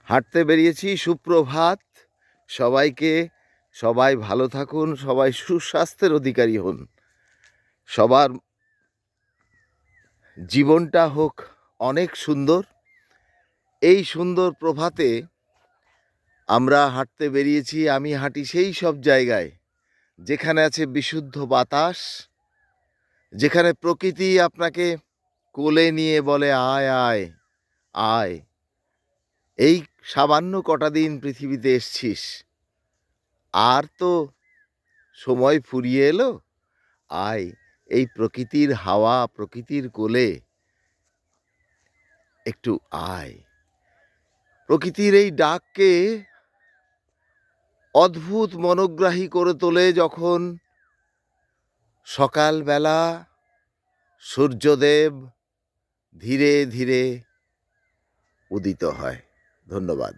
হাঁটতে বেরিয়েছি। সুপ্রভাত সবাইকে। সবাই ভালো থাকুন, সবাই সুস্বাস্থ্যের অধিকারী হন, সবার জীবনটা হোক অনেক সুন্দর। এই সুন্দর প্রভাতে আমরা হাঁটতে বেরিয়েছি। আমি হাঁটি সেই সব জায়গায় যেখানে আছে বিশুদ্ধ বাতাস, যেখানে প্রকৃতি আপনাকে কোলে নিয়ে বলে আয় আয় আয়, এই সামান্য কটা দিন পৃথিবীতে এসছিস, আর তো সময় ফুরিয়ে এলো, আয় এই প্রকৃতির হাওয়া, প্রকৃতির কোলে একটু আয়। প্রকৃতির এই ডাককে অদ্ভুত মনোগ্রাহী করে তোলে যখন সকালবেলা সূর্যদেব ধীরে ধীরে উদিত হয়। ধন্যবাদ।